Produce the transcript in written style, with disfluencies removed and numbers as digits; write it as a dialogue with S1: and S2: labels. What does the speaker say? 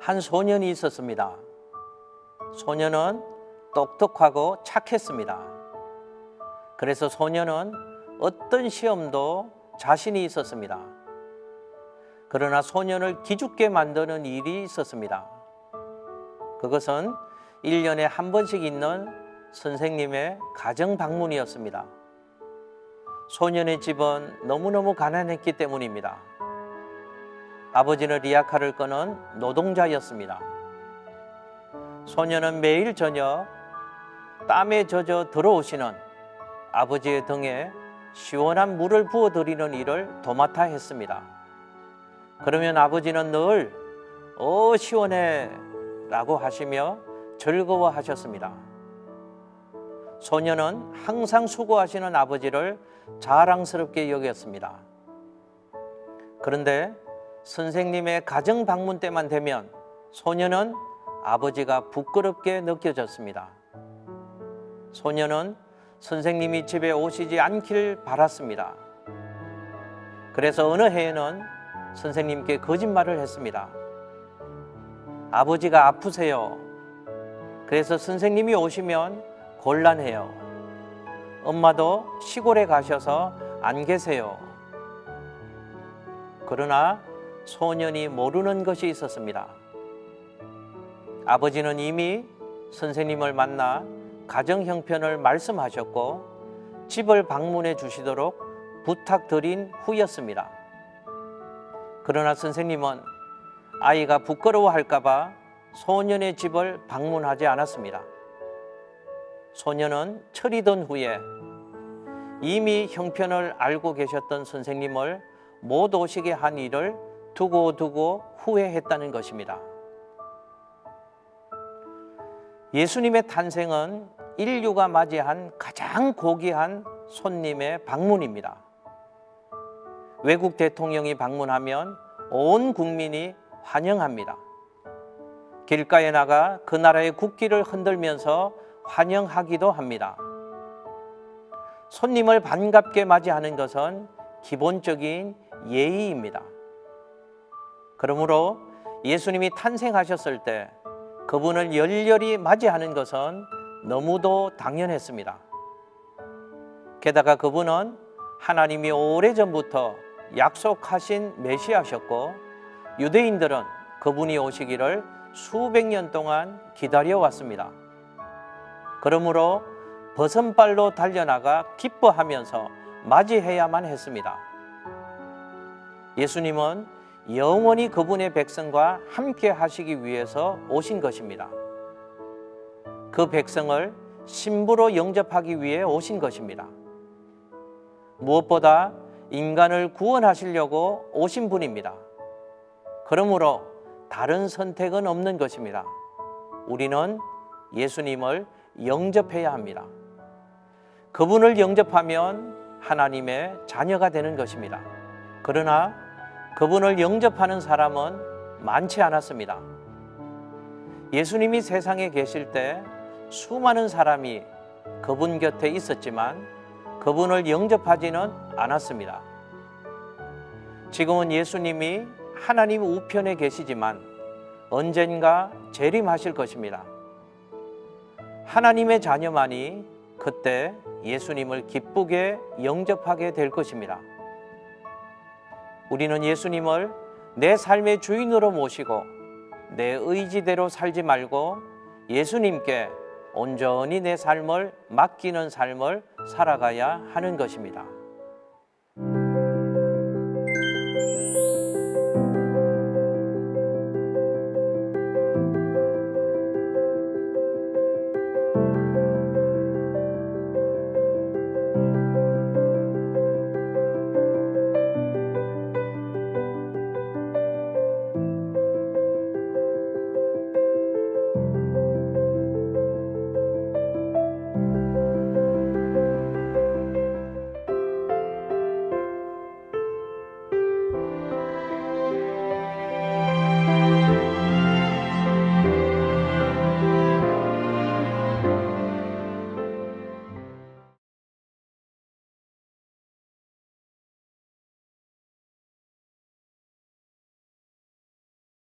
S1: 한 소년이 있었습니다. 소년은 똑똑하고 착했습니다. 그래서 소년은 어떤 시험도 자신이 있었습니다. 그러나 소년을 기죽게 만드는 일이 있었습니다. 그것은 1년에 한 번씩 있는 선생님의 가정 방문이었습니다. 소년의 집은 너무너무 가난했기 때문입니다. 아버지는 리아카를 끄는 노동자였습니다. 소년은 매일 저녁 땀에 젖어 들어오시는 아버지의 등에 시원한 물을 부어드리는 일을 도맡아 했습니다. 그러면 아버지는 늘 시원해 라고 하시며 즐거워하셨습니다. 소년은 항상 수고하시는 아버지를 자랑스럽게 여겼습니다. 그런데 선생님의 가정 방문 때만 되면 소년은 아버지가 부끄럽게 느껴졌습니다. 소년은 선생님이 집에 오시지 않길 바랐습니다. 그래서 어느 해에는 선생님께 거짓말을 했습니다. 아버지가 아프세요. 그래서 선생님이 오시면 곤란해요. 엄마도 시골에 가셔서 안 계세요. 그러나 소년이 모르는 것이 있었습니다. 아버지는 이미 선생님을 만나 가정 형편을 말씀하셨고 집을 방문해 주시도록 부탁드린 후였습니다. 그러나 선생님은 아이가 부끄러워할까 봐 소년의 집을 방문하지 않았습니다. 소년은 철이 든 후에 이미 형편을 알고 계셨던 선생님을 못 오시게 한 일을 두고 후회했다는 것입니다. 예수님의 탄생은 인류가 맞이한 가장 고귀한 손님의 방문입니다. 외국 대통령이 방문하면 온 국민이 환영합니다. 길가에 나가 그 나라의 국기를 흔들면서 환영하기도 합니다. 손님을 반갑게 맞이하는 것은 기본적인 예의입니다. 그러므로 예수님이 탄생하셨을 때 그분을 열렬히 맞이하는 것은 너무도 당연했습니다. 게다가 그분은 하나님이 오래전부터 약속하신 메시아셨고 유대인들은 그분이 오시기를 수백 년 동안 기다려왔습니다. 그러므로 버선발로 달려나가 기뻐하면서 맞이해야만 했습니다. 예수님은 영원히 그분의 백성과 함께 하시기 위해서 오신 것입니다. 그 백성을 신부로 영접하기 위해 오신 것입니다. 무엇보다 인간을 구원하시려고 오신 분입니다. 그러므로 다른 선택은 없는 것입니다. 우리는 예수님을 영접해야 합니다. 그분을 영접하면 하나님의 자녀가 되는 것입니다. 그러나 그분을 영접하는 사람은 많지 않았습니다. 예수님이 세상에 계실 때 수많은 사람이 그분 곁에 있었지만 그분을 영접하지는 않았습니다. 지금은 예수님이 하나님 우편에 계시지만 언젠가 재림하실 것입니다. 하나님의 자녀만이 그때 예수님을 기쁘게 영접하게 될 것입니다. 우리는 예수님을 내 삶의 주인으로 모시고 내 의지대로 살지 말고 예수님께 온전히 내 삶을 맡기는 삶을 살아가야 하는 것입니다.